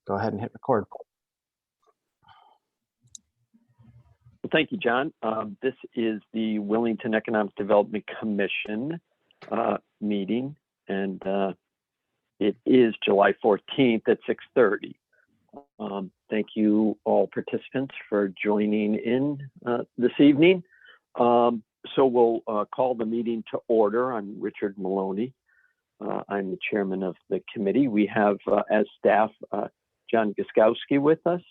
go ahead and hit record. Well, thank you, John. This is the Willington Economic Development Commission meeting, and it is July 14th at 6:30. Thank you all participants for joining in this evening. So we'll call the meeting to order. I'm Richard Maloney. I'm the chairman of the committee. We have as staff John Guskowski with us.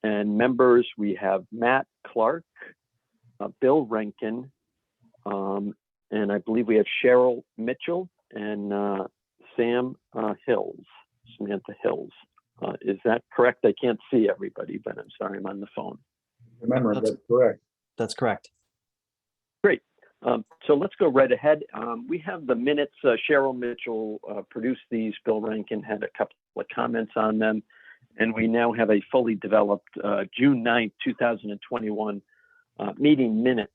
And members, we have Matt Clark, Bill Rankin, and I believe we have Cheryl Mitchell and Samantha Hills. Is that correct? I can't see everybody, but I'm sorry, I'm on the phone. Remember, that's correct. That's correct. Great. So let's go right ahead. We have the minutes. Cheryl Mitchell produced these. Bill Rankin had a couple of comments on them. And we now have a fully developed June 9th, 2021 meeting minutes.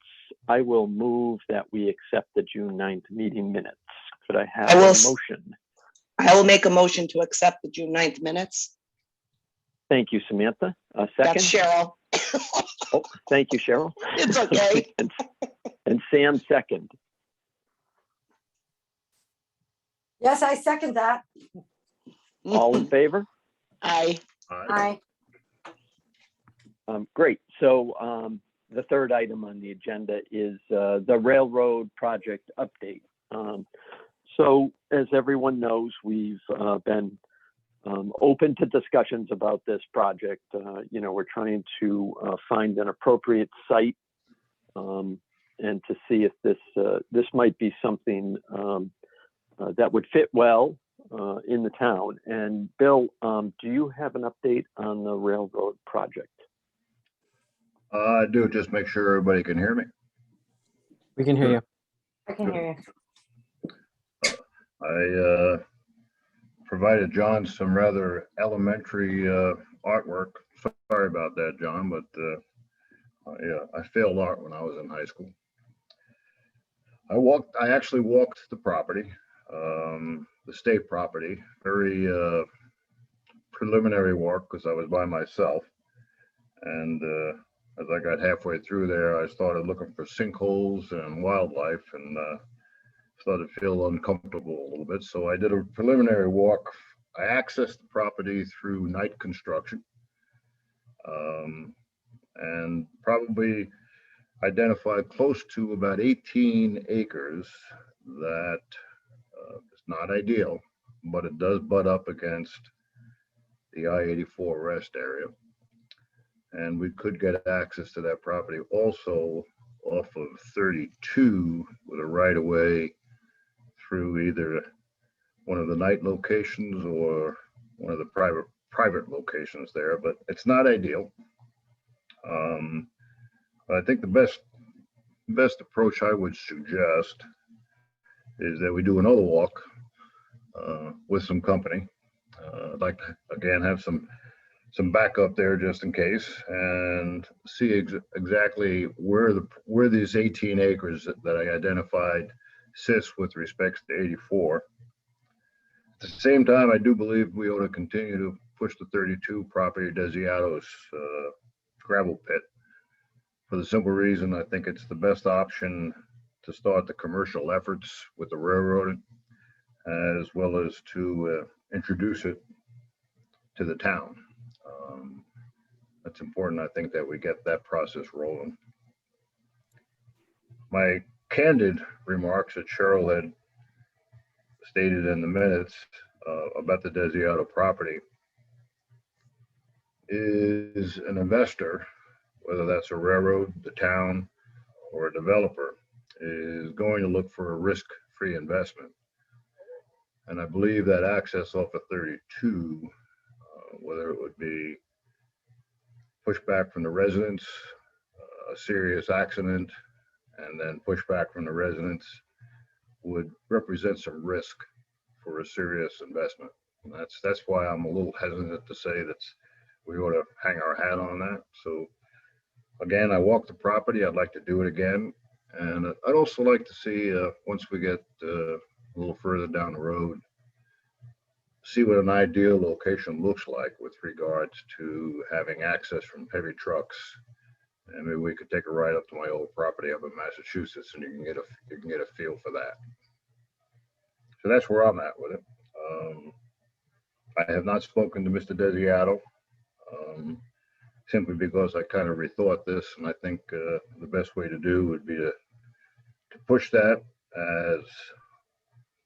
I will move that we accept the June 9th meeting minutes. Could I have a motion? I will make a motion to accept the June 9th minutes. Thank you, Samantha. Second? That's Cheryl. Oh, thank you, Cheryl. It's okay. And Sam, second. Yes, I second that. All in favor? Aye. Aye. Great. So the third item on the agenda is the railroad project update. So as everyone knows, we've been open to discussions about this project. We're trying to find an appropriate site and to see if this might be something that would fit well in the town. And Bill, do you have an update on the railroad project? I do. Just make sure everybody can hear me. We can hear you. I can hear you. I provided John some rather elementary artwork. Sorry about that, John, but yeah, I failed art when I was in high school. I actually walked the property, the state property, very preliminary work because I was by myself. And as I got halfway through there, I started looking for sinkholes and wildlife and started to feel uncomfortable a little bit. So I did a preliminary walk. I accessed the property through night construction and probably identified close to about 18 acres that is not ideal, but it does butt up against the I-84 rest area. And we could get access to that property also off of 32 with a right-of-way through either one of the night locations or one of the private locations there, but it's not ideal. I think the best approach I would suggest is that we do another walk with some company. I'd like to again have some backup there just in case and see exactly where these 18 acres that I identified sits with respect to 84. At the same time, I do believe we ought to continue to push the 32 property Desiato's gravel pit for the simple reason I think it's the best option to start the commercial efforts with the railroad as well as to introduce it to the town. It's important, I think, that we get that process rolling. My candid remarks that Cheryl had stated in the minutes about the Desiato property is an investor, whether that's a railroad, the town, or a developer, is going to look for a risk-free investment. And I believe that access off of 32, whether it would be pushback from the residents, a serious accident, and then pushback from the residents would represent some risk for a serious investment. And that's why I'm a little hesitant to say that we ought to hang our hat on that. So again, I walked the property. I'd like to do it again. And I'd also like to see, once we get a little further down the road, see what an ideal location looks like with regards to having access from heavy trucks. And maybe we could take a ride up to my old property up in Massachusetts, and you can get a feel for that. So that's where I'm at with it. I have not spoken to Mr. Desiato, simply because I kind of rethought this, and I think the best way to do would be to push that as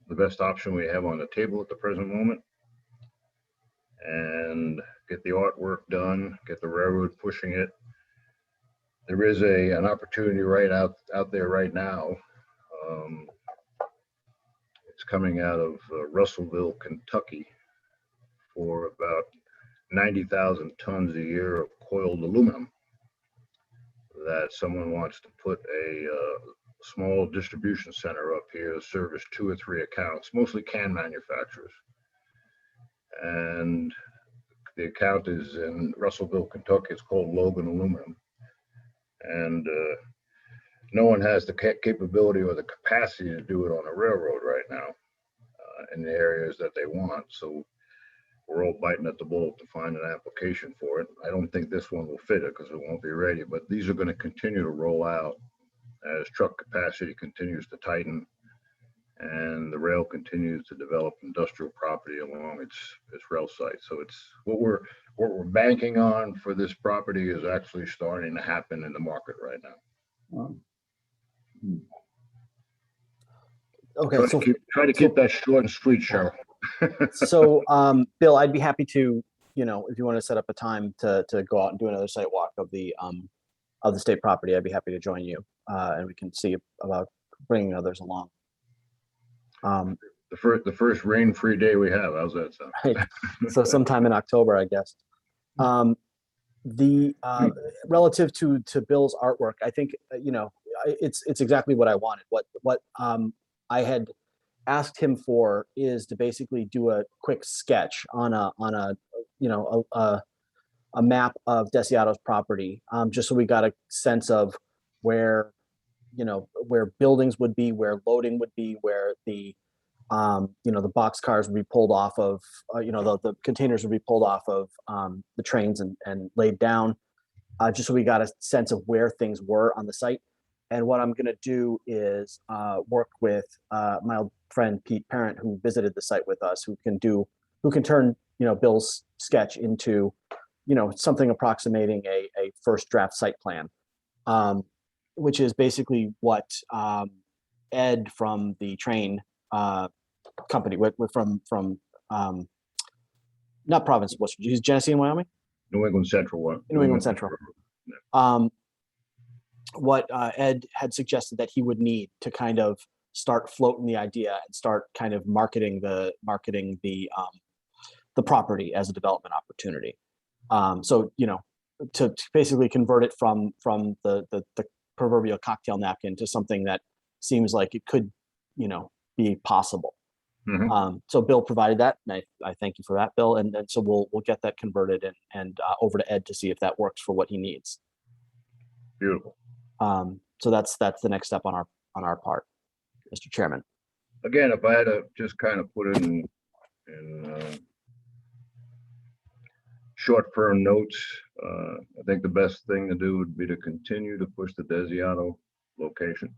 the best option we have on the table at the present moment, and get the artwork done, get the railroad pushing it. There is an opportunity right out there right now. It's coming out of Russellville, Kentucky, for about 90,000 tons a year of coiled aluminum that someone wants to put a small distribution center up here to service 2 or 3 accounts, mostly can manufacturers. And the account is in Russellville, Kentucky. It's called Logan Aluminum. And no one has the capability or the capacity to do it on a railroad right now in the areas that they want. So we're all biting at the bullet to find an application for it. I don't think this one will fit it because it won't be ready, but these are going to continue to roll out as truck capacity continues to tighten and the rail continues to develop industrial property along its rail site. So it's what we're banking on for this property is actually starting to happen in the market right now. Okay, Try to keep that short and sweet, Cheryl. so Bill, I'd be happy to, if you want to set up a time to go out and do another site walk of the state property, I'd be happy to join you, and we can see about bringing others along. The first rain-free day we have. How's that sound? Right. So sometime in October, I guess. The relative to Bill's artwork, I think it's exactly what I wanted. What I had asked him for is to basically do a quick sketch on a map of Desiato's property, just so we got a sense of where buildings would be, where loading would be, where the the box cars would be pulled off of, the containers would be pulled off of the trains and laid down, just so we got a sense of where things were on the site. And what I'm going to do is work with my old friend Pete Parent, who visited the site with us, who can turn Bill's sketch into something approximating a first draft site plan, which is basically what Ed from the train company from not Province, he's Genesee and Wyoming, New England Central. New England Central. What Ed had suggested that he would need to kind of start floating the idea and start kind of marketing the property as a development opportunity. So to basically convert it from the proverbial cocktail napkin to something that seems like it could be possible. Mm-hmm. So Bill provided that, and I thank you for that, Bill. And so we'll get that converted and over to Ed to see if that works for what he needs. Beautiful. So that's the next step on our part, Mr. Chairman. Again, if I had to just kind of put it in short firm notes, I think the best thing to do would be to continue to push the Desiato location.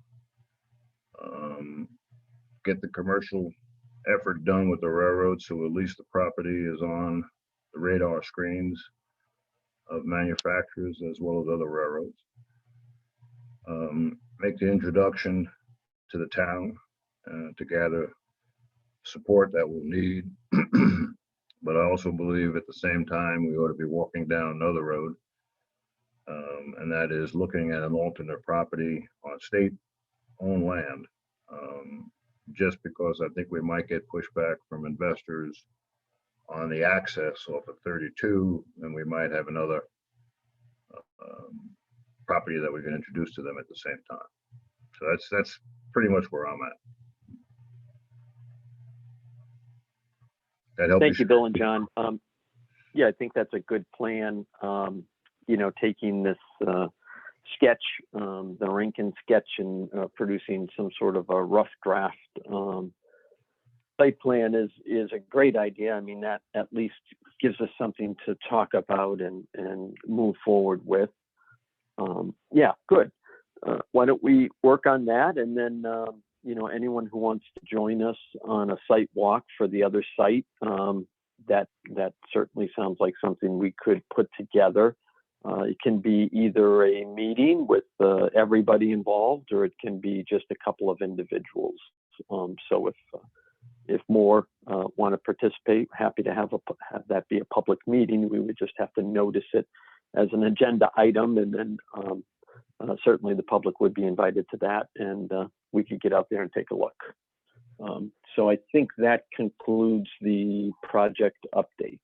Get the commercial effort done with the railroad, so at least the property is on the radar screens of manufacturers as well as other railroads. Make the introduction to the town to gather support that we'll need. But I also believe at the same time we ought to be walking down another road, and that is looking at an alternate property on state-owned land. Just because I think we might get pushback from investors on the access off of 32, and we might have another property that we can introduce to them at the same time. So that's pretty much where I'm at. That helps. Thank you, Bill and John. Yeah, I think that's a good plan. Taking this sketch, the Rankin sketch, and producing some sort of a rough draft site plan is a great idea. I mean, that at least gives us something to talk about and move forward with. Yeah, good. Why don't we work on that? And then, you know, anyone who wants to join us on a site walk for the other site, that certainly sounds like something we could put together. It can be either a meeting with everybody involved, or it can be just a couple of individuals. So if more want to participate, happy to have that be a public meeting. We would just have to notice it as an agenda item, and then certainly the public would be invited to that, and we could get out there and take a look. So I think that concludes the project update.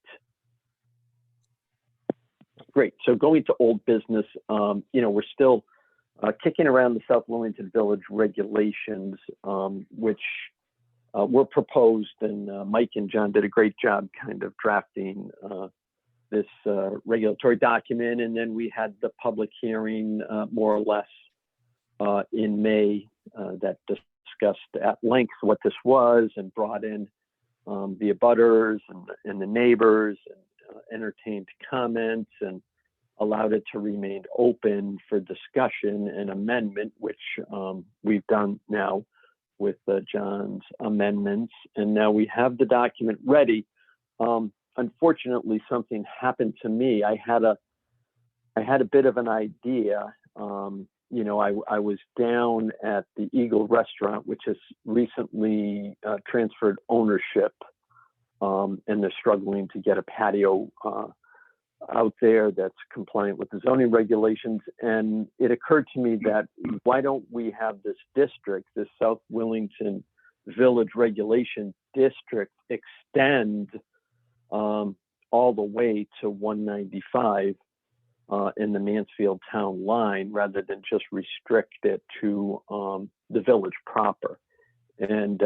Great. So going to old business, you know, we're still kicking around the South Willington Village regulations, which were proposed, and Mike and John did a great job kind of drafting this regulatory document. And then we had the public hearing more or less in May that discussed at length what this was, and brought in the abutters and the neighbors, and entertained comments, and allowed it to remain open for discussion and amendment, which we've done now with John's amendments. And now we have the document ready. Unfortunately, something happened to me. I had a bit of an idea. You know, I was down at the Eagle restaurant, which has recently transferred ownership, and they're struggling to get a patio out there that's compliant with the zoning regulations. And it occurred to me that why don't we have this district, this South Willington Village Regulation District, extend all the way to 195 in the Mansfield town line, rather than just restrict it to the village proper. And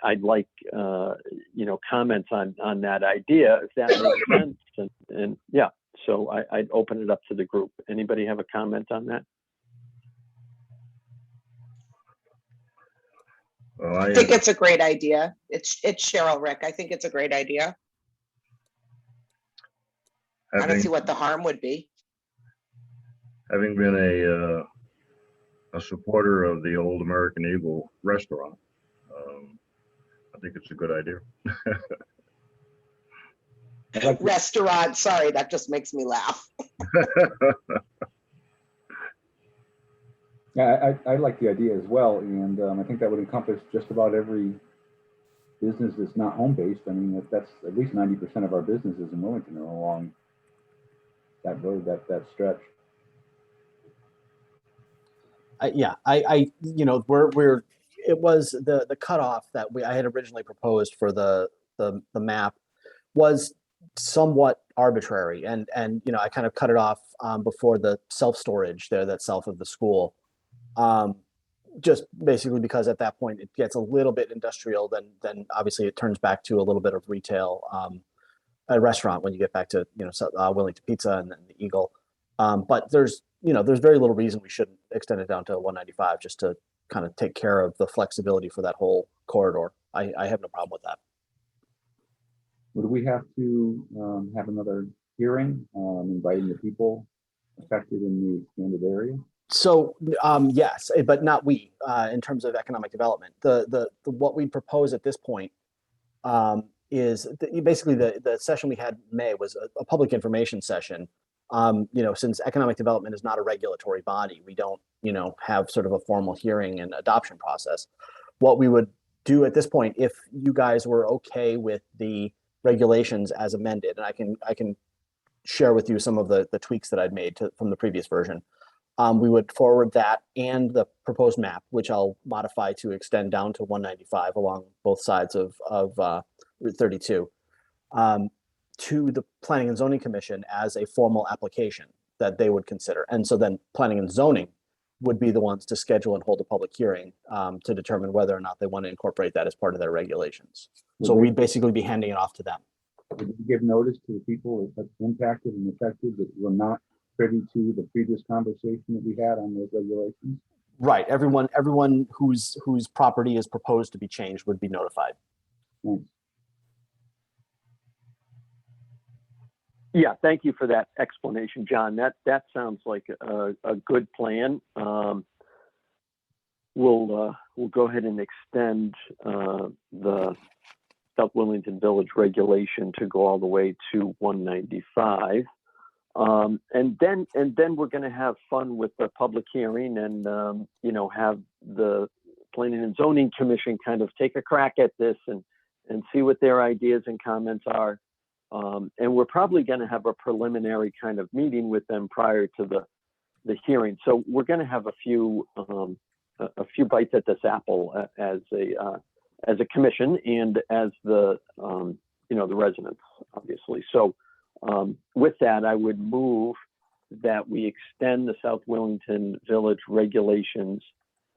I'd like, you know, comments on that idea, if that makes sense. And yeah, so I'd open it up to the group. Anybody have a comment on that? Well, I think it's a great idea. It's Cheryl, Rick. I think it's a great idea. I don't see what the harm would be. Having been a supporter of the old American Eagle restaurant, I think it's a good idea. Restaurant, sorry, that just makes me laugh. Yeah, I like the idea as well, and I think that would encompass just about every business that's not home-based. I mean, that's at least 90% of our businesses in Willington are along that road, that stretch. Yeah, you know, it was the cutoff that I had originally proposed for the map was somewhat arbitrary, and you know, I kind of cut it off before the self-storage there that's south of the school, just basically because at that point it gets a little bit industrial, then obviously it turns back to a little bit of retail, a restaurant when you get back to, you know, Willington Pizza and then the Eagle. But there's very little reason we shouldn't extend it down to 195, just to kind of take care of the flexibility for that whole corridor. I have no problem with that. Would we have to have another hearing, inviting the people affected in the expanded area? So yes, but not we, in terms of economic development. The what we propose at this point is basically the session we had in May was a public information session. You know, since economic development is not a regulatory body, we don't, you know, have sort of a formal hearing and adoption process. What we would do at this point, if you guys were okay with the regulations as amended, and I can share with you some of the tweaks that I'd made from the previous version, we would forward that and the proposed map, which I'll modify to extend down to 195 along both sides of Route 32. To the Planning and Zoning Commission as a formal application that they would consider. And so then Planning and Zoning would be the ones to schedule and hold a public hearing to determine whether or not they want to incorporate that as part of their regulations. So we'd basically be handing it off to them. Would you give notice to the people that's impacted and affected that were not privy to the previous conversation that we had on those regulations? Right. Everyone whose property is proposed to be changed would be notified. Thanks. Yeah, thank you for that explanation, John. That sounds like a good plan. We'll go ahead and extend the South Willington Village regulation to go all the way to 195. And then we're going to have fun with the public hearing and, have the Planning and Zoning Commission kind of take a crack at this and see what their ideas and comments are. And we're probably going to have a preliminary kind of meeting with them prior to the hearing. So we're going to have a few bites at this apple as a commission and as the residents, obviously. So with that, I would move that we extend the South Willington Village regulations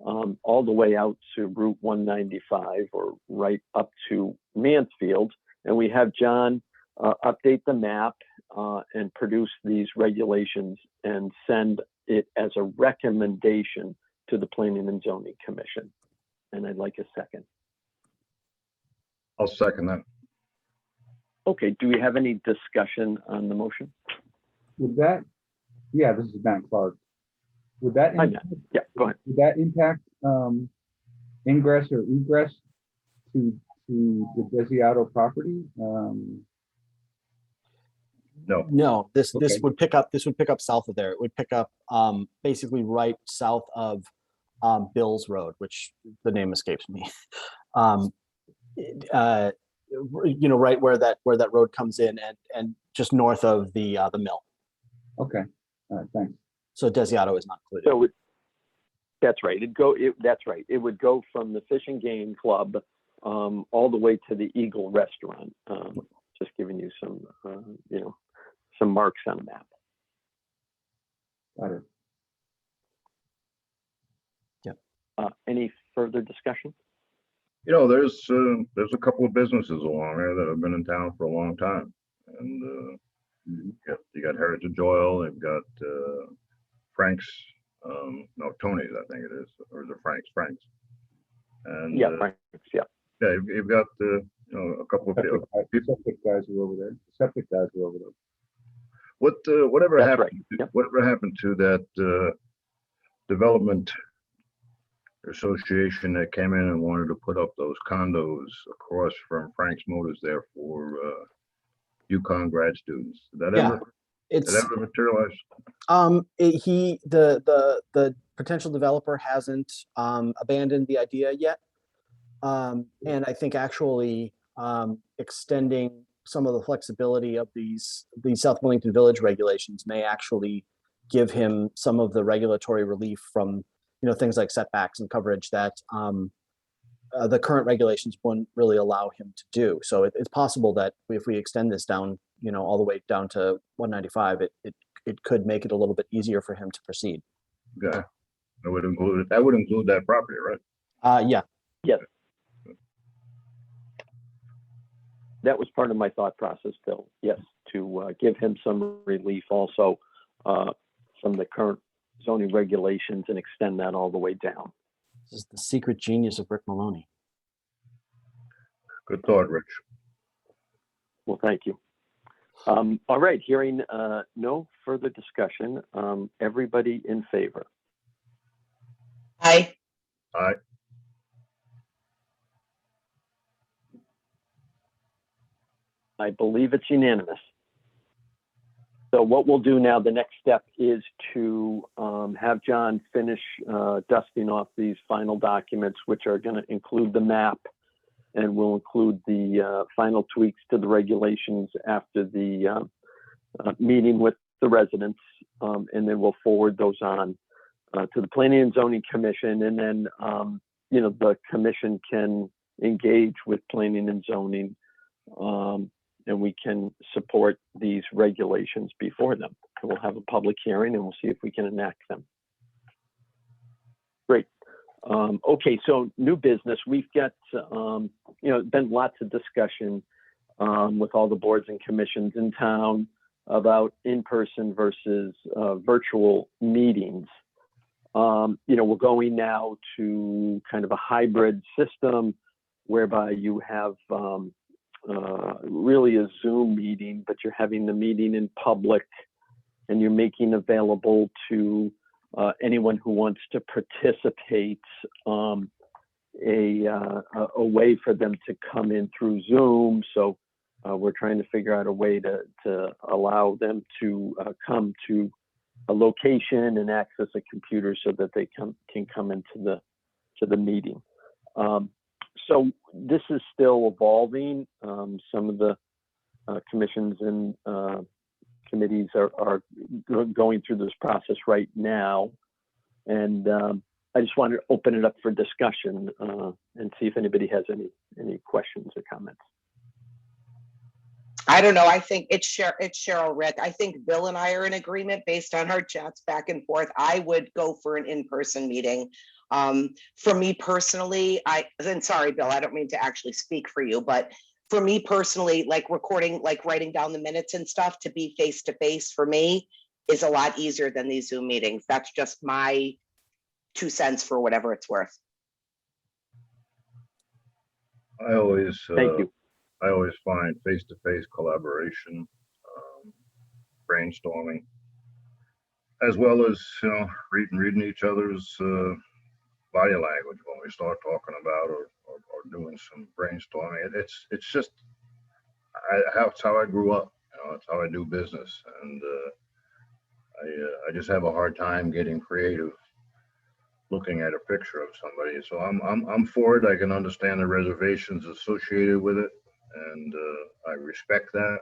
all the way out to Route 195 or right up to Mansfield. And we have John update the map and produce these regulations and send it as a recommendation to the Planning and Zoning Commission. And I'd like a second. I'll second that. Okay, do we have any discussion on the motion? Would that, yeah, this is Matt Clark. Would that, Hi, Matt. Yeah, go ahead. would that impact ingress or egress to the Desiato property? No, This Okay. would pick up south of there. It would pick up basically right south of Bill's Road, which the name escapes me. Right where that road comes in and just north of the mill. Okay, all right, thanks. So Desiato is not included. So that's right. That's right. It would go from the Fish and Game Club all the way to the Eagle Restaurant. Just giving you some, some marks on the map. Got it. Any further discussion? There's a couple of businesses along there that have been in town for a long time. And you got Heritage Oil, they've got Frank's, no, Tony's, I think it is, or is it Frank's? And Yeah, Frank's, yeah. yeah, you've got a couple of people. Septic guys are over there. Septic guys are over there. Whatever That's happened, right. Yep. whatever happened to that development association that came in and wanted to put up those condos across from Frank's Motors there for UConn grad students? Did that Yeah, ever materialize? The potential developer hasn't abandoned the idea yet. And I think actually extending some of the flexibility of these South Willington Village regulations may actually give him some of the regulatory relief from things like setbacks and coverage that the current regulations wouldn't really allow him to do. So it's possible that if we extend this down, all the way down to 195, it could make it a little bit easier for him to proceed. Yeah, that would include that property, right? Yeah. Yes. That was part of my thought process, Bill. Yes, to give him some relief also from the current zoning regulations and extend that all the way down. This is the secret genius of Rick Maloney. Good thought, Rich. Well, thank you. All right, hearing no further discussion. Everybody in favor? Aye. All right. I believe it's unanimous. So what we'll do now, the next step is to have John finish dusting off these final documents, which are going to include the map and will include the final tweaks to the regulations after the meeting with the residents. And then we'll forward those on to the Planning and Zoning Commission. And then, the commission can engage with Planning and Zoning and we can support these regulations before them. And we'll have a public hearing and we'll see if we can enact them. Great. Okay, so new business. We've got, been lots of discussion with all the boards and commissions in town about in-person versus virtual meetings. We're going now to kind of a hybrid system whereby you have really a Zoom meeting, but you're having the meeting in public and you're making available to anyone who wants to participate a way for them to come in through Zoom. So we're trying to figure out a way to allow them to come to a location and access a computer so that they can come into the meeting. So this is still evolving. Some of the commissions and committees are going through this process right now. And I just wanted to open it up for discussion and see if anybody has any questions or comments. I don't know. I think it's Cheryl, Rick. I think Bill and I are in agreement based on our chats back and forth. I would go for an in-person meeting. For me personally, and sorry, Bill, I don't mean to actually speak for you, but for me personally, like recording, like writing down the minutes and stuff, to be face-to-face for me is a lot easier than these Zoom meetings. That's just my 2 cents for whatever it's worth. I always, Thank you. I always find face-to-face collaboration, brainstorming, as well as, you know, reading each other's body language when we start talking about or doing some brainstorming. It's just, that's how I grew up. You know, it's how I do business, and I just have a hard time getting creative looking at a picture of somebody. So I'm for it. I can understand the reservations associated with it, and I respect that.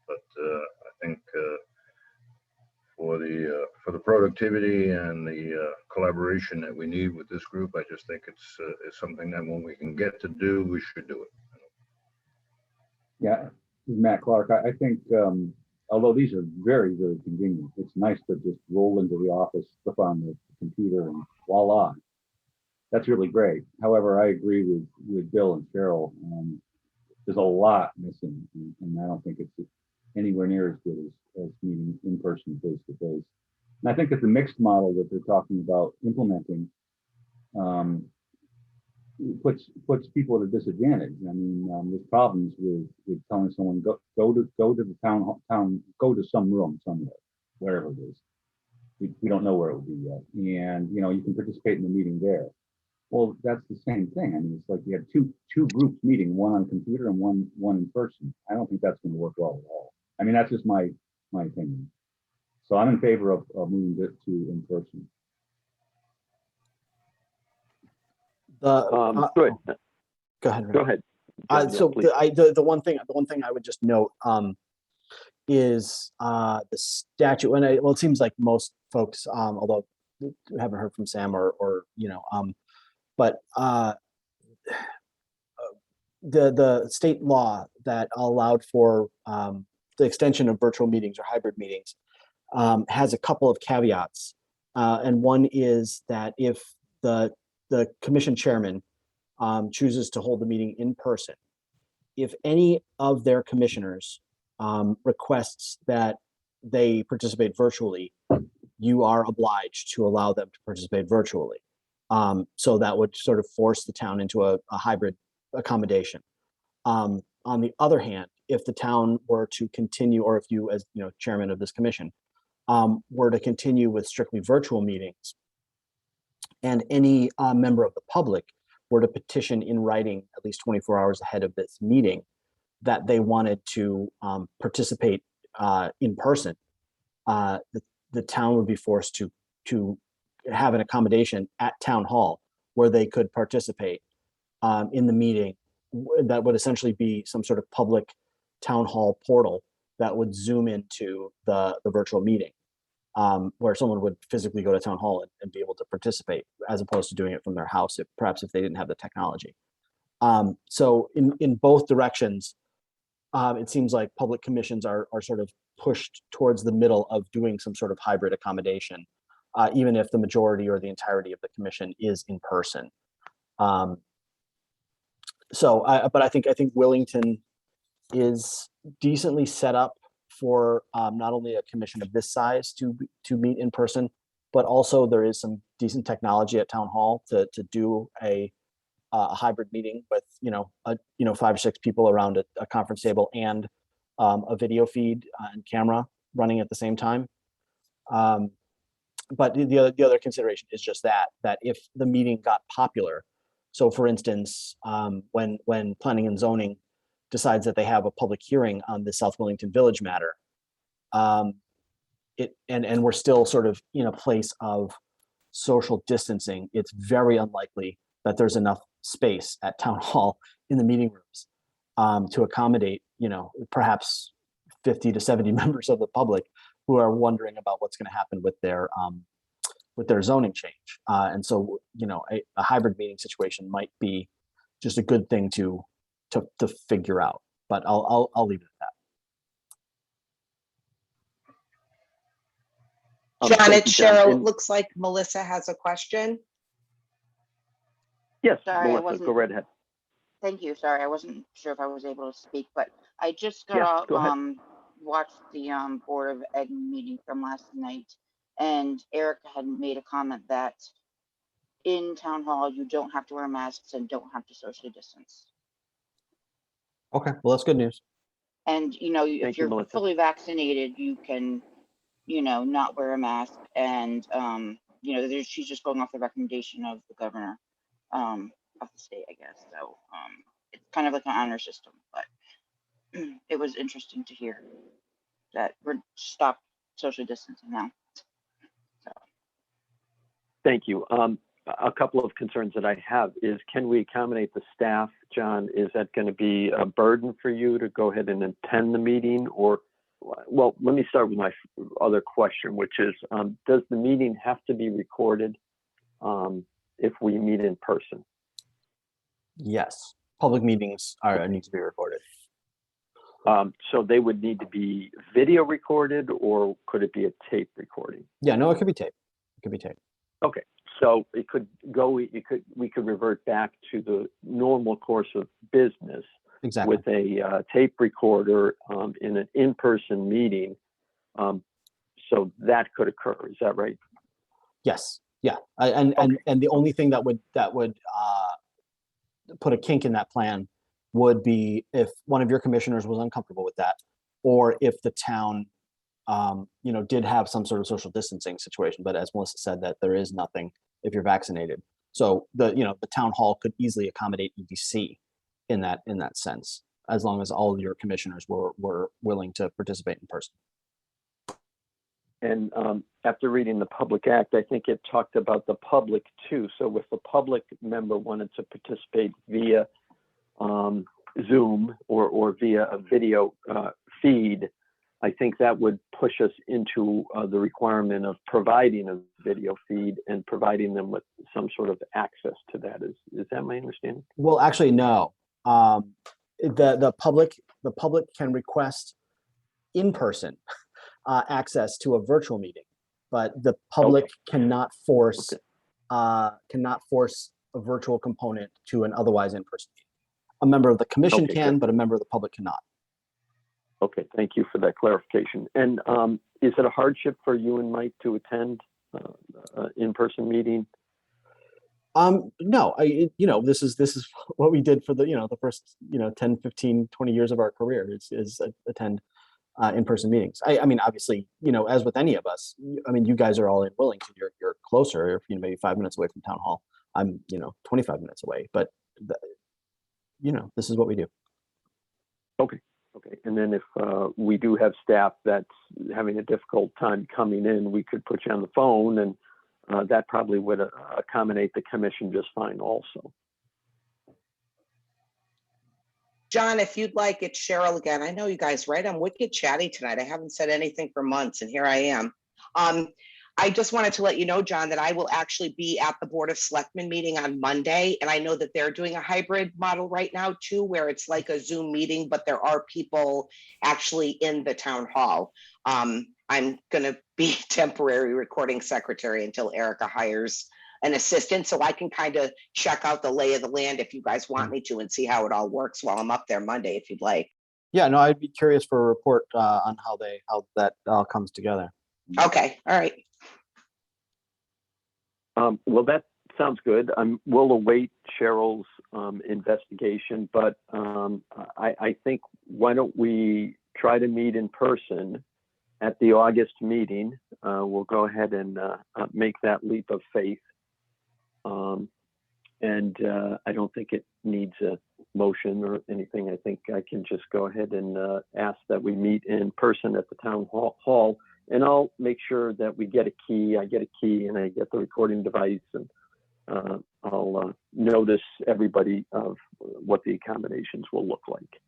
But I think for the productivity and the collaboration that we need with this group, I just think it's something that when we can get to do, we should do it. Yeah, this is Matt Clark. I think, although these are very, very convenient, it's nice to just roll into the office, flip on the computer, and voila. That's really great. However, I agree with Bill and Cheryl. There's a lot missing, and I don't think it's anywhere near as good as meeting in person, face to face. And I think that the mixed model that they're talking about implementing puts people at a disadvantage. I mean, there's problems with telling someone go to the town, go to some room somewhere, wherever it is. We don't know where it will be yet, and you know, you can participate in the meeting there. Well, that's the same thing. I mean, it's like you have two groups meeting, one on computer and one in person. I don't think that's going to work well at all. I mean, that's just my opinion. So I'm in favor of moving it to in person. Good. Go ahead. Rick. Go ahead. John, So please. the one thing I would just note is the statute. And it seems like most folks, although we haven't heard from Sam or you know, but the state law that allowed for the extension of virtual meetings or hybrid meetings has a couple of caveats, and one is that if the commission chairman chooses to hold the meeting in person, if any of their commissioners requests that they participate virtually, you are obliged to allow them to participate virtually. So that would sort of force the town into a hybrid accommodation. On the other hand, if the town were to continue, or if you, as you know, chairman of this commission, were to continue with strictly virtual meetings, and any member of the public were to petition in writing at least 24 hours ahead of this meeting that they wanted to participate in person, the town would be forced to have an accommodation at town hall where they could participate in the meeting. That would essentially be some sort of public town hall portal that would zoom into the virtual meeting, where someone would physically go to town hall and be able to participate, as opposed to doing it from their house, perhaps if they didn't have the technology. So in both directions, it seems like public commissions are sort of pushed towards the middle of doing some sort of hybrid accommodation, even if the majority or the entirety of the commission is in person. But I think Willington is decently set up for not only a commission of this size to meet in person, but also there is some decent technology at town hall to do a a hybrid meeting with, 5 or 6 people around a conference table and a video feed and camera running at the same time. But the other consideration is just that if the meeting got popular, so for instance, when planning and zoning decides that they have a public hearing on the South Willington Village matter, and we're still sort of in a place of social distancing, it's very unlikely that there's enough space at town hall in the meeting rooms to accommodate, perhaps 50 to 70 members of the public who are wondering about what's going to happen with their zoning change. And so, a hybrid meeting situation might be just a good thing to figure out. But I'll leave it at that. John, Thank it's you, John. Cheryl. And- Looks like Melissa has a question. Yes, Sorry, I Melissa, wasn't- go right ahead. Thank you. Sorry, I wasn't sure if I was able to speak, but I just Yeah, got go ahead. watched the Board of Ed meeting from last night, and Erica had made a comment that in town hall you don't have to wear masks and don't have to socially distance. Okay, well, that's good news. And Thank if you, you're Melissa. fully vaccinated, you can, not wear a mask. And she's just going off the recommendation of the governor of the state, I guess. So it's kind of like an honor system, but it was interesting to hear that we're stopped social distancing now. So Thank you. A couple of concerns that I have is, can we accommodate the staff? John, is that going to be a burden for you to go ahead and attend the meeting? Or, well, let me start with my other question, which is, does the meeting have to be recorded if we meet in person? Yes, public meetings need to be recorded. So they would need to be video recorded, or could it be a tape recording? Yeah, no, it could be tape. It could be tape. Okay, so it could go. We could revert back to the normal course of business Exactly. with a tape recorder in an in-person meeting. So that could occur. Is that right? Yes. Yeah. And the only thing that would put a kink in that plan would be if one of your commissioners was uncomfortable with that, or if the town, did have some sort of social distancing situation. But as Melissa said, that there is nothing if you're vaccinated. So the town hall could easily accommodate EDC in that sense, as long as all of your commissioners were willing to participate in person. And after reading the Public Act, I think it talked about the public too. So if a public member wanted to participate via Zoom or via a video feed, I think that would push us into the requirement of providing a video feed and providing them with some sort of access to that. Is that my understanding? Well, actually, no. The public can request in-person access to a virtual meeting, but the public cannot force a virtual component to an otherwise in-person meeting. A member of the commission can, but a member of the public cannot. Okay, thank you for that clarification. And is it a hardship for you and Mike to attend in-person meeting? No, this is what we did for the first 10, 15, 20 years of our career is attend in-person meetings. I mean, obviously, as with any of us, I mean, you guys are all in Willington. You're closer, maybe 5 minutes away from town hall. I'm 25 minutes away, but this is what we do. Okay, and then if we do have staff that's having a difficult time coming in, we could put you on the phone, and that probably would accommodate the commission just fine also. John, if you'd like, it's Cheryl again. I know you guys, right? I'm wicked chatty tonight. I haven't said anything for months, and here I am. I just wanted to let you know, John, that I will actually be at the Board of Selectmen meeting on Monday. And I know that they're doing a hybrid model right now too, where it's like a Zoom meeting, but there are people actually in the town hall. I'm going to be temporary recording secretary until Erica hires an assistant, so I can kind of check out the lay of the land if you guys want me to and see how it all works while I'm up there Monday, if you'd like. Yeah, no, I'd be curious for a report on how that all comes together. Okay, all right. Well, that sounds good. We'll await Cheryl's investigation, but I think why don't we try to meet in person at the August meeting? We'll go ahead and make that leap of faith. And I don't think it needs a motion or anything. I think I can just go ahead and ask that we meet in person at the town hall, and I'll make sure that we get a key. I get a key and I get the recording device, and I'll notice everybody of what the accommodations will look like.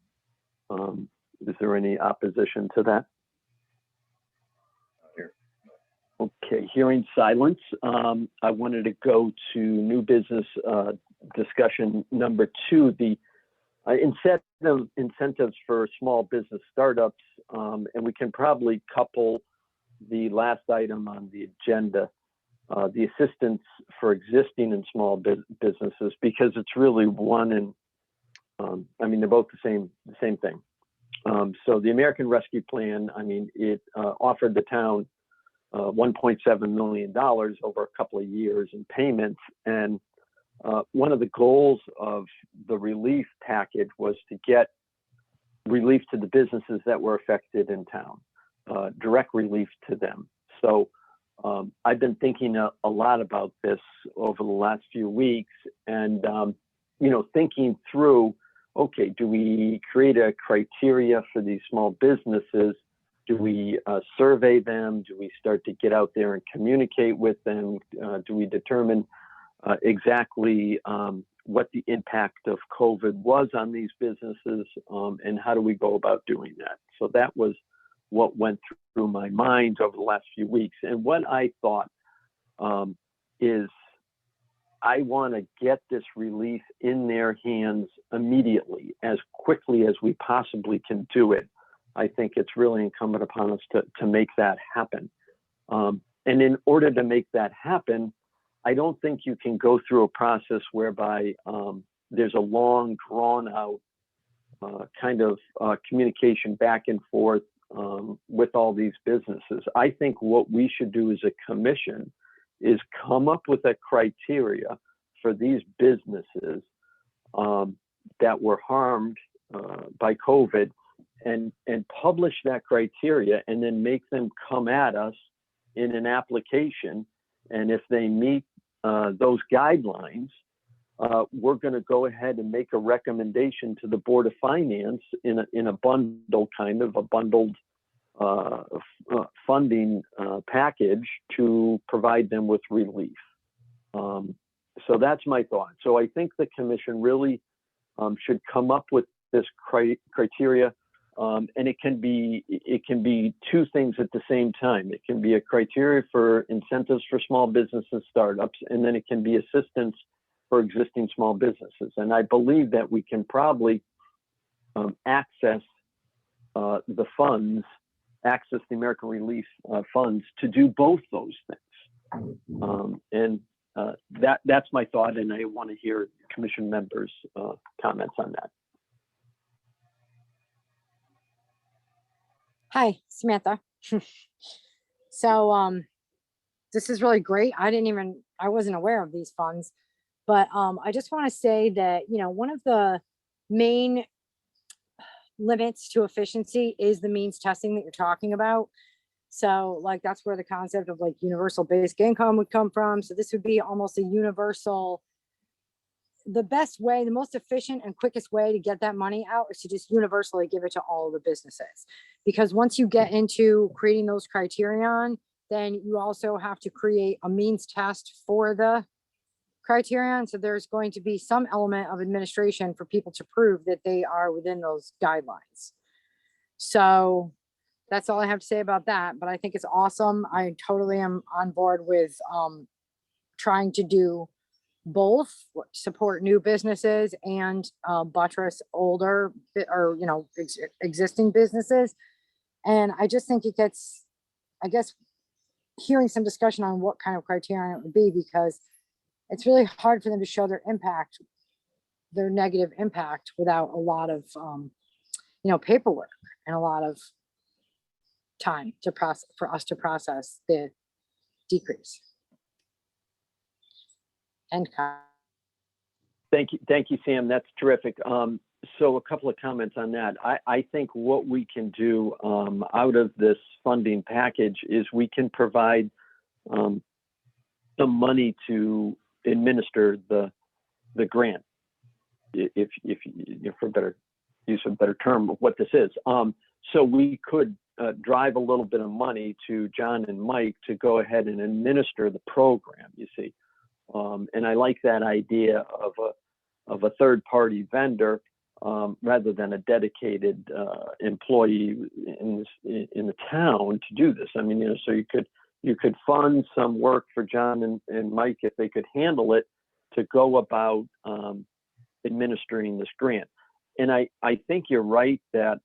Is there any opposition to that? Okay, hearing silence. I wanted to go to new business discussion number 2, the incentives for small business startups, and we can probably couple the last item on the agenda, the assistance for existing and small businesses, because it's really one and I mean, they're both the same thing. So the American Rescue Plan, I mean, it offered the town $1.7 million over a couple of years in payments. And one of the goals of the relief package was to get relief to the businesses that were affected in town, direct relief to them. So I've been thinking a lot about this over the last few weeks, and you know, thinking through, okay, do we create a criteria for these small businesses? Do we survey them? Do we start to get out there and communicate with them? Do we determine exactly what the impact of COVID was on these businesses, and how do we go about doing that? So that was what went through my mind over the last few weeks. And what I thought is I want to get this relief in their hands immediately, as quickly as we possibly can do it. I think it's really incumbent upon us to make that happen. And in order to make that happen, I don't think you can go through a process whereby there's a long, drawn out kind of communication back and forth with all these businesses. I think what we should do as a commission is come up with a criteria for these businesses that were harmed by COVID, and publish that criteria, and then make them come at us in an application. And if they meet those guidelines, we're going to go ahead and make a recommendation to the Board of Finance in a bundle, kind of a bundled funding package to provide them with relief. So that's my thought. So I think the commission really should come up with this criteria. And it can be two things at the same time. It can be a criteria for incentives for small business and startups, and then it can be assistance for existing small businesses. And I believe that we can probably access the funds, access the American Relief funds to do both those things. That's my thought, and I want to hear commission members' comments on that. Hi, Samantha. So this is really great. I wasn't aware of these funds, but I just want to say that, you know, one of the main limits to efficiency is the means testing that you're talking about. So like, that's where the concept of like universal basic income would come from. So this would be almost a universal. The best way, the most efficient and quickest way to get that money out is to just universally give it to all of the businesses. Because once you get into creating those criterion, then you also have to create a means test for the criterion. So there's going to be some element of administration for people to prove that they are within those guidelines. So that's all I have to say about that. But I think it's awesome. I totally am on board with trying to do both, support new businesses and buttress older or, you know, existing businesses. And I just think it gets, I guess, hearing some discussion on what kind of criteria it would be, because it's really hard for them to show their impact, their negative impact, without a lot of, you know, paperwork and a lot of time to process, for us to process the decrease. End comment. Thank you, Sam. That's terrific. So a couple of comments on that. I think what we can do out of this funding package is we can provide some money to administer the grant, if for better use of a better term of what this is. So we could drive a little bit of money to John and Mike to go ahead and administer the program, you see. And I like that idea of a third-party vendor rather than a dedicated employee in the town to do this. I mean, so you could fund some work for John and Mike if they could handle it to go about administering this grant. And I think you're right that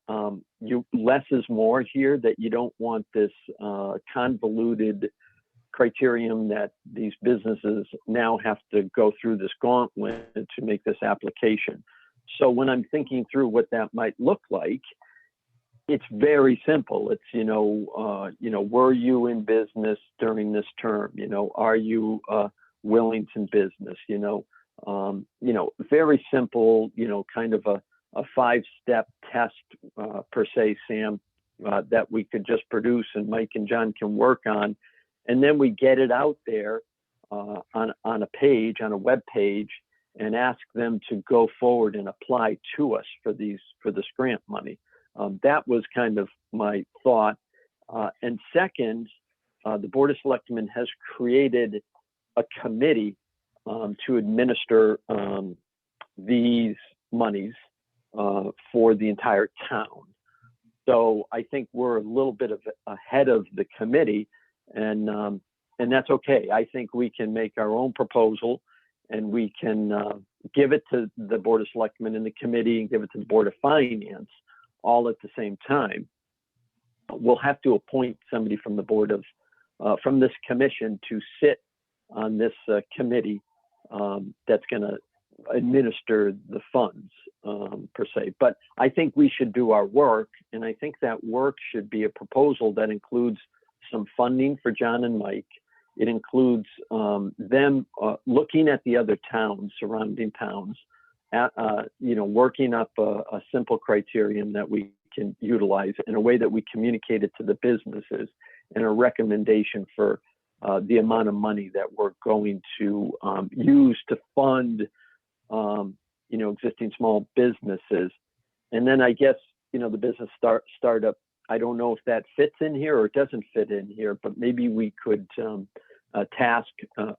less is more here, that you don't want this convoluted criterion that these businesses now have to go through this gauntlet to make this application. So when I'm thinking through what that might look like, it's very simple. It's, were you in business during this term? Are you a Willington business? Very simple, kind of a 5-step test per se, Sam, that we could just produce and Mike and John can work on. And then we get it out there on a page, on a web page, and ask them to go forward and apply to us for this grant money. That was kind of my thought. And second, the Board of Selectmen has created a committee to administer these monies for the entire town. So I think we're a little bit ahead of the committee, and that's okay. I think we can make our own proposal, and we can give it to the Board of Selectmen and the committee, and give it to the Board of Finance, all at the same time. We'll have to appoint somebody from the board from this commission to sit on this committee that's going to administer the funds per se. But I think we should do our work, and I think that work should be a proposal that includes some funding for John and Mike. It includes them looking at the other towns, surrounding towns, working up a simple criterion that we can utilize in a way that we communicate it to the businesses, and a recommendation for the amount of money that we're going to use to fund, existing small businesses. And then I guess, the business startup, I don't know if that fits in here or it doesn't fit in here, but maybe we could task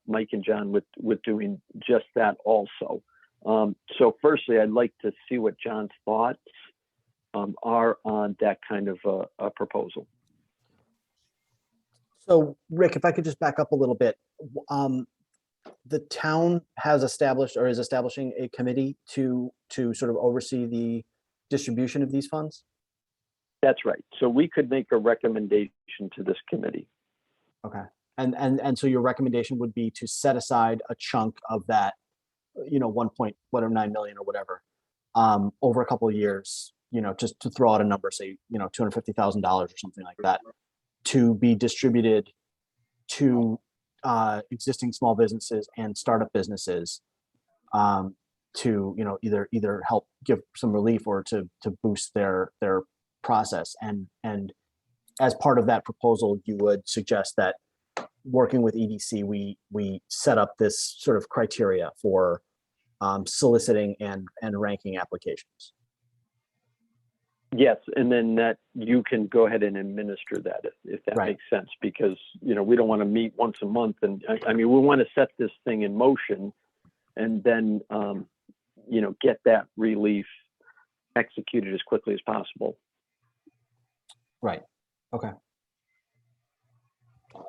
Mike and John with doing just that also. So firstly, I'd like to see what John's thoughts are on that kind of a proposal. So Rick, if I could just back up a little bit, the town has established or is establishing a committee to sort of oversee the distribution of these funds? That's right. So we could make a recommendation to this committee. Okay. And so your recommendation would be to set aside a chunk of that, 1.9 million or whatever, over a couple of years, just to throw out a number, say, $250,000 or something like that, to be distributed to existing small businesses and startup businesses, to either help give some relief or to boost their process. And as part of that proposal, you would suggest that working with EDC, we set up this sort of criteria for soliciting and ranking applications. Yes, and then that you can go ahead and administer that if that Right. makes sense, because we don't want to meet once a month, and I mean we want to set this thing in motion, and then get that relief executed as quickly as possible. Right. Okay.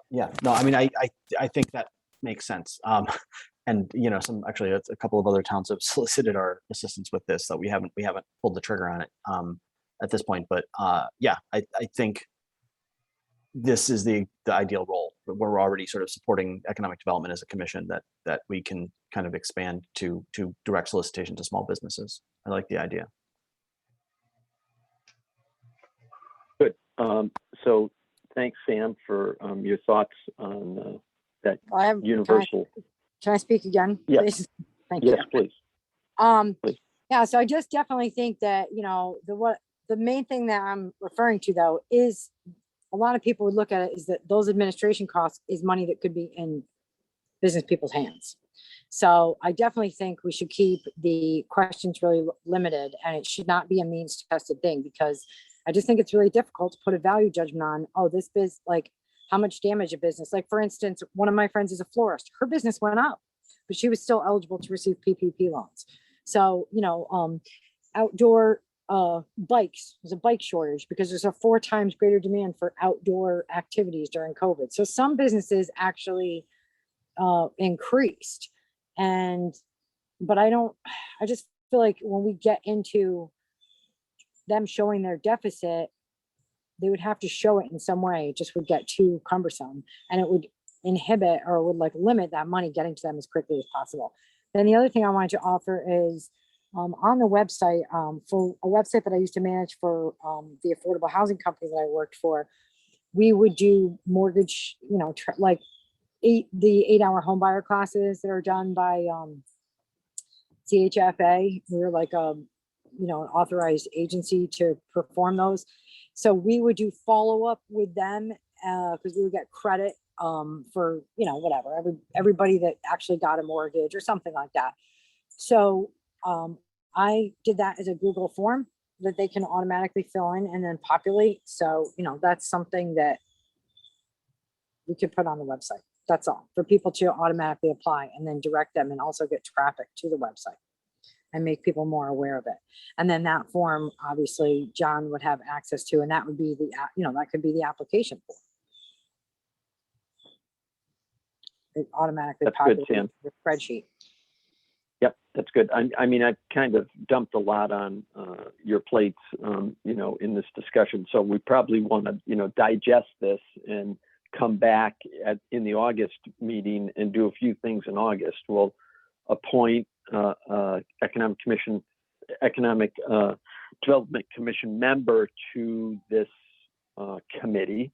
Yeah. No, I mean I think that makes sense. And actually a couple of other towns have solicited our assistance with this, so we haven't pulled the trigger on it at this point. But yeah, I think this is the ideal role where we're already sort of supporting economic development as a commission that we can kind of expand to direct solicitation to small businesses. I like the idea. Good. So thanks, Sam, for your thoughts on that I have universal. Can I speak again, Yes. please? Thank you. Yes, please. Please. Yeah, so I just definitely think that, you know, the main thing that I'm referring to though is a lot of people would look at it is that those administration costs is money that could be in business people's hands. So I definitely think we should keep the questions really limited, and it should not be a means tested thing, because I just think it's really difficult to put a value judgment on, oh, this biz, like how much damage a business, like for instance, one of my friends is a florist, her business went up, but she was still eligible to receive PPP loans. So, you know, outdoor bikes, there's a bike shortage because there's a 4 times greater demand for outdoor activities during COVID. So some businesses actually increased. But I just feel like when we get into them showing their deficit, they would have to show it in some way. It just would get too cumbersome, and it would inhibit or would like limit that money getting to them as quickly as possible. Then the other thing I wanted to offer is on the website, for a website that I used to manage for the affordable housing company that I worked for, we would do mortgage, you know, like the 8-hour home buyer classes that are done by CHFA. We were like you know, an authorized agency to perform those. So we would do follow up with them because we would get credit for, you know, whatever, everybody that actually got a mortgage or something like that. So I did that as a Google form that they can automatically fill in and then populate. So, you know, that's something that we could put on the website. That's all, for people to automatically apply and then direct them and also get traffic to the website and make people more aware of it. And then that form, obviously, John would have access to, and that would be the, you know, that could be the application form. It automatically That's good, populates Sam. the spreadsheet. Yep, that's good. I mean, I've kind of dumped a lot on your plates, you know, in this discussion. So we probably want to, you know, digest this and come back in the August meeting and do a few things in August. We'll appoint Economic Development Commission member to this committee.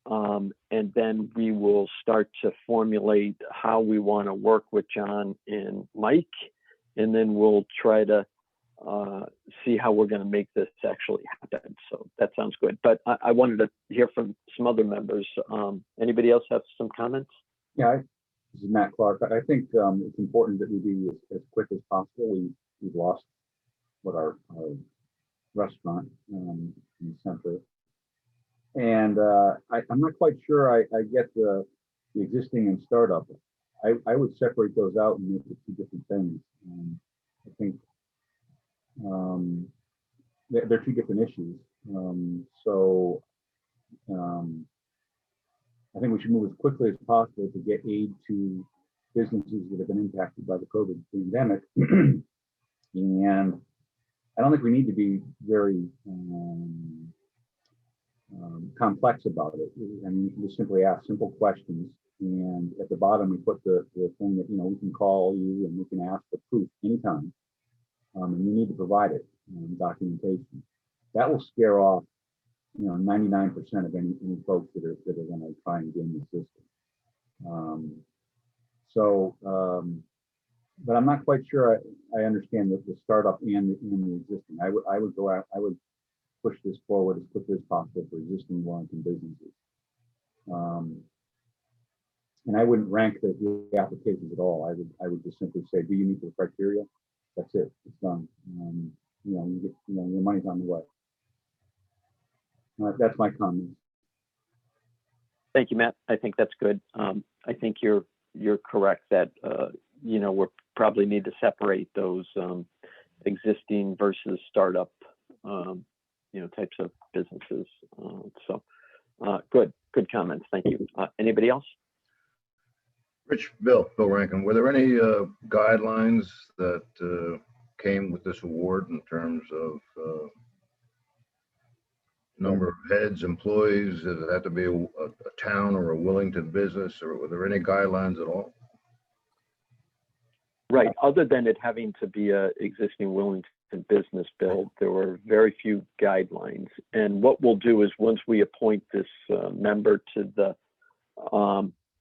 And then we will start to formulate how we want to work with John and Mike. And then we'll try to see how we're going to make this actually happen. So that sounds good. But I wanted to hear from some other members. Anybody else have some comments? Yeah, this is Matt Clark. I think it's important that we be as quick as possible. We've lost our restaurant in the center. And I'm not quite sure I get the existing and startup. I would separate those out and make it 2 different things. I think they're 2 different issues. I think we should move as quickly as possible to get aid to businesses that have been impacted by the COVID pandemic. And I don't think we need to be very complex about it. I mean, we simply ask simple questions, and at the bottom we put the thing that, you know, we can call you and we can ask for proof anytime, and you need to provide it, documentation. That will scare off, you know, 99% of any folks that are going to try and game the system. But I'm not quite sure I understand the startup and the existing. I would push this forward as quickly as possible for existing Willington businesses. And I wouldn't rank the applications at all. I would just simply say, do you meet the criteria? That's it. It's done. You know, your money's on the way. That's my comment. Thank you, Matt. I think that's good. I think you're correct that you know, we probably need to separate those existing versus startup you know, types of businesses. Good comments. Thank you. Anybody else? Bill Rankin, were there any guidelines that came with this award in terms of number of heads, employees? Does it have to be a town or a Willington business, or were there any guidelines at all? Right. Other than it having to be a existing Willington business, Bill, there were very few guidelines. And what we'll do is once we appoint this member to the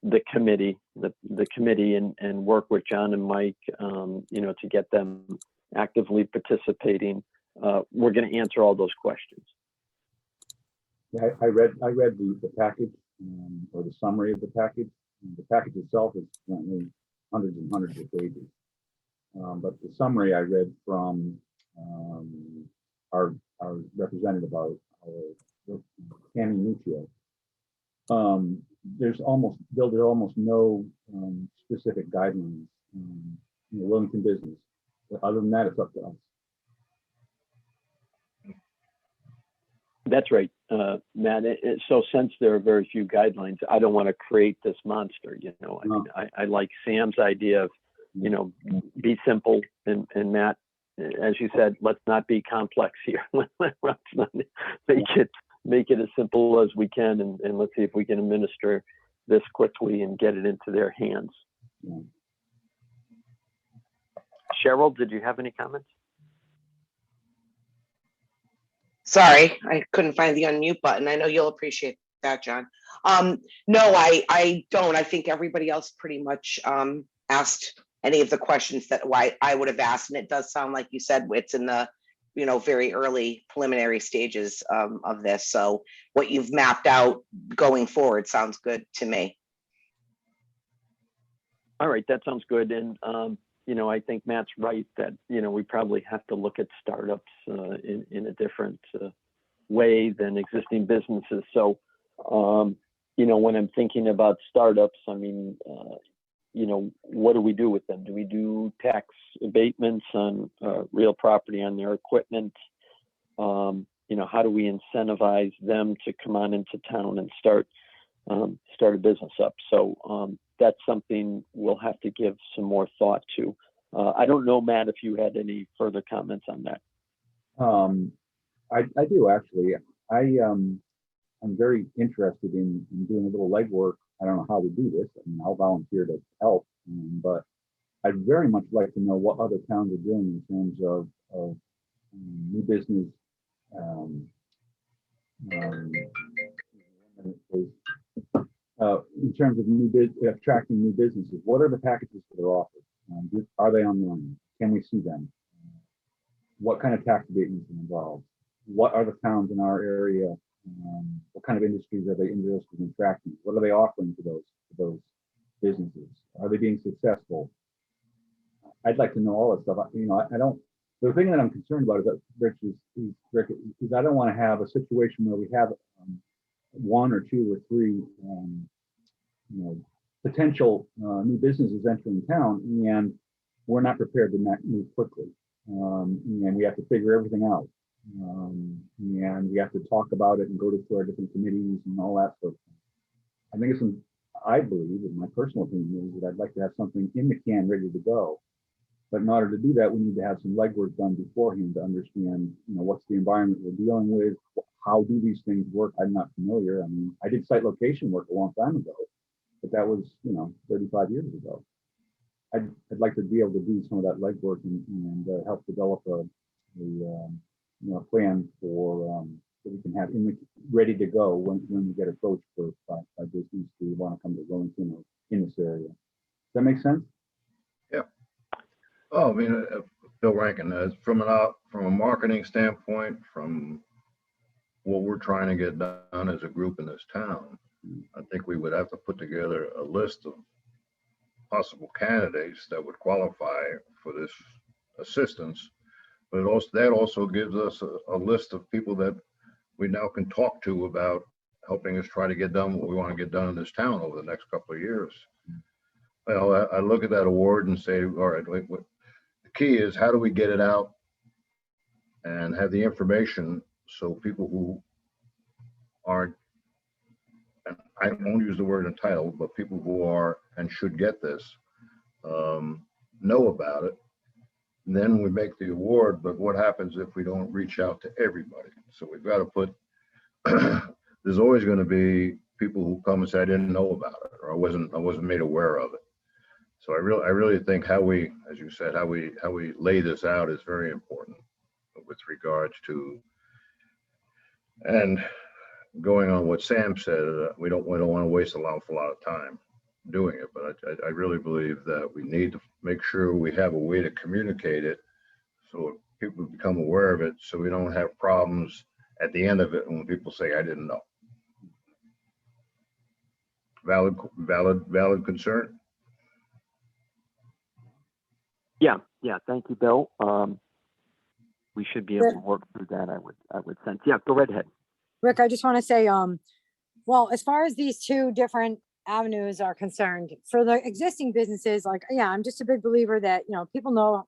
the committee, and work with John and Mike, to get them actively participating. We're going to answer all those questions. Yeah, I read the package, or the summary of the package. The package itself is certainly hundreds and hundreds of pages. But the summary I read from our representative, our Tammy Nuccio, there's almost no specific guidelines in the Willington business. But other than that, it's up to us. That's right, Matt. So since there are very few guidelines, I don't want to create this monster. I mean, I like Sam's idea of, be simple, and Matt, as you said, let's not be complex here. Let's not make it as simple as we can, and let's see if we can administer this quickly and get it into their hands. Yeah. Cheryl, did you have any comments? Sorry, I couldn't find the unmute button. I know you'll appreciate that, John. No, I don't. I think everybody else pretty much asked any of the questions that I would have asked, and it does sound like you said it's in the very early preliminary stages of this. So what you've mapped out going forward sounds good to me. All right, that sounds good. And I think Matt's right that we probably have to look at startups in a different way than existing businesses. So when I'm thinking about startups, I mean, what do we do with them? Do we do tax abatements on real property on their equipment? How do we incentivize them to come on into town and start a business up? So that's something we'll have to give some more thought to. I don't know, Matt, if you had any further comments on that. I do actually. I'm very interested in doing a little legwork. I don't know how to do this. I mean, I'll volunteer to help, but I'd very much like to know what other towns are doing in terms of new business. In terms of attracting new businesses, what are the packages that are offered? Are they online? Can we see them? What kind of tax abatements are involved? What are the towns in our area? What kind of industries are they interested in attracting? What are they offering to those businesses? Are they being successful? I'd like to know all that stuff. I don't. The thing that I'm concerned about is that Rick, is I don't want to have a situation where we have one or two or three, potential new businesses entering town, and we're not prepared to move quickly, and we have to figure everything out, and we have to talk about it and go to our different committees and all that sort of thing. I think I believe, in my personal opinion, is that I'd like to have something in the can ready to go. But in order to do that, we need to have some legwork done beforehand to understand, what's the environment we're dealing with, how do these things work. I'm not familiar. I mean, I did site location work a long time ago, but that was, 35 years ago. I'd like to be able to do some of that legwork and help develop a plan for that we can have ready to go when we get approached by business who want to come to Willington or in this area. Does that make sense? Yeah. Oh, I mean, Bill Rankin, from a marketing standpoint, from what we're trying to get done as a group in this town, I think we would have to put together a list of possible candidates that would qualify for this assistance. But that also gives us a list of people that we now can talk to about helping us try to get done what we want to get done in this town over the next couple of years. Well, I look at that award and say, all right, the key is how do we get it out and have the information so people who aren't, and I won't use the word entitled, but people who are and should get this know about it. And then we make the award, but what happens if we don't reach out to everybody? So we've got to put, there's always going to be people who come and say, I didn't know about it, or I wasn't made aware of it. So I really think how we, as you said, how we lay this out is very important with regards to, and going on what Sam said, we don't want to waste an awful lot of time. doing it, but I really believe that we need to make sure we have a way to communicate it so people become aware of it, so we don't have problems at the end of it when people say, I didn't know. Valid concern. Yeah. Thank you, Bill. We should be able to work through that. I would sense. Yeah, go right ahead. Rick, I just want to say, well, as far as these two different avenues are concerned, for the existing businesses, like, yeah, I'm just a big believer that, people know,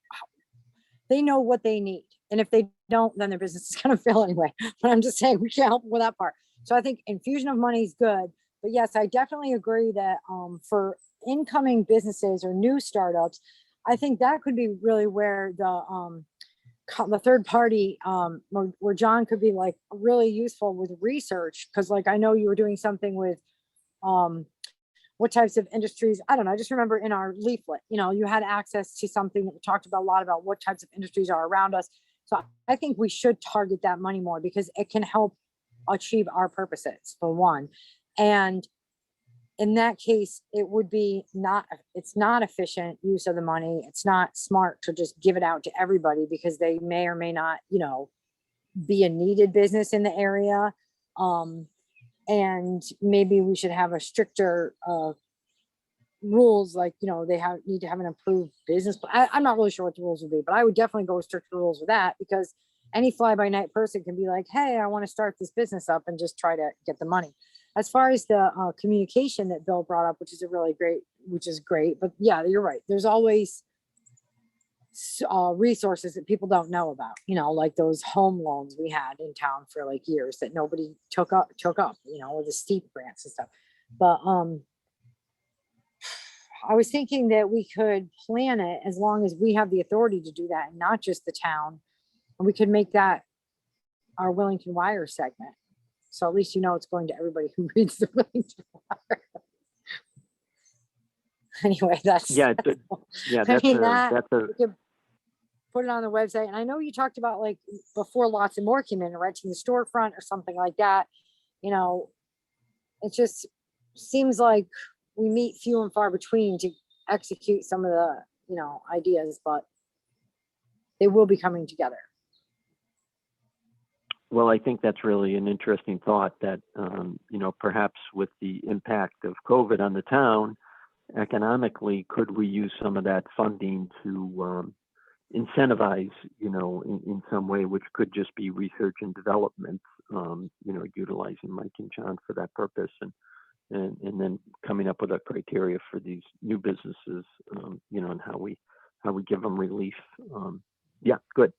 they know what they need. And if they don't, then their business is going to fail anyway. But I'm just saying we can't help with that part. So I think infusion of money is good. But yes, I definitely agree that for incoming businesses or new startups, I think that could be really where the third party, where John could be like really useful with research. Cause like, I know you were doing something with what types of industries, I don't know. I just remember in our leaflet, you had access to something that talked about a lot about what types of industries are around us. So I think we should target that money more because it can help achieve our purposes, for one. And in that case, it would be it's not efficient use of the money. It's not smart to just give it out to everybody because they may or may not, be a needed business in the area. And maybe we should have a stricter rules, like, they need to have an approved business. I'm not really sure what the rules would be, but I would definitely go with stricter rules with that, because any fly-by-night person can be like, hey, I want to start this business up and just try to get the money. As far as the communication that Bill brought up, which is great, but yeah, you're right. There's always resources that people don't know about, like those home loans we had in town for like years that nobody took up, with the steep grants and stuff. But I was thinking that we could plan it as long as we have the authority to do that and not just the town. And we could make that our Willington Wire segment. So at least it's going to everybody who reads the Willington Wire. Anyway, that's Yeah, we could put it on the website. And I know you talked about, like, before lots and more came in, renting the storefront or something like that. It just seems like we meet few and far between to execute some of the ideas, but they will be coming together. Well, I think that's really an interesting thought that, perhaps with the impact of COVID on the town, economically, could we use some of that funding to incentivize, in some way, which could just be research and development, utilizing Mike and John for that purpose, and then coming up with a criteria for these new businesses, and how we give them relief. Yeah, good.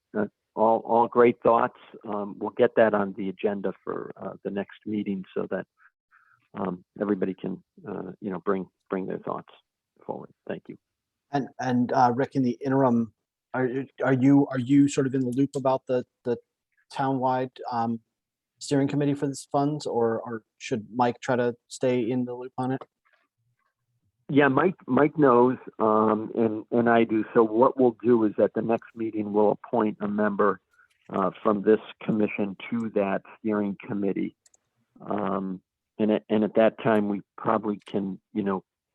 All great thoughts. We'll get that on the agenda for the next meeting so that everybody can, bring their thoughts forward. Thank you. And Rick, in the interim, are you sort of in the loop about the townwide steering committee for this funds, or should Mike try to stay in the loop on it? Yeah, Mike knows, and I do. So what we'll do is at the next meeting, we'll appoint a member from this commission to that steering committee. And at that time, we probably can,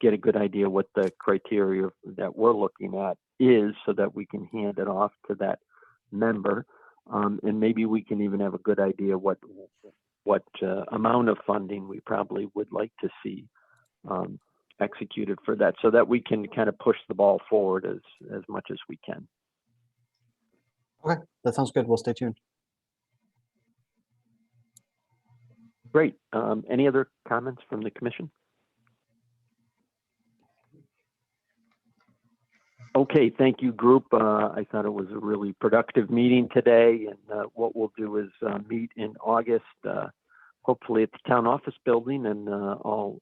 get a good idea what the criteria that we're looking at is, so that we can hand it off to that member. And maybe we can even have a good idea what amount of funding we probably would like to see executed for that, so that we can kind of push the ball forward as much as we can. Okay, that sounds good. We'll stay tuned. Great. Any other comments from the commission? Okay, thank you, group. I thought it was a really productive meeting today, and what we'll do is meet in August, hopefully at the town office building, and I'll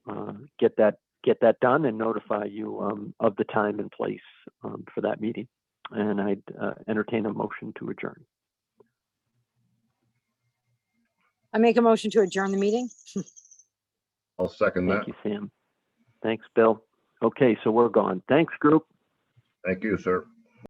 get that done and notify you of the time and place for that meeting. And I'd entertain a motion to adjourn. I make a motion to adjourn the meeting. I'll second that. Thank you, Sam. Thanks, Bill. Okay, so we're gone. Thanks, group. Thank you, sir.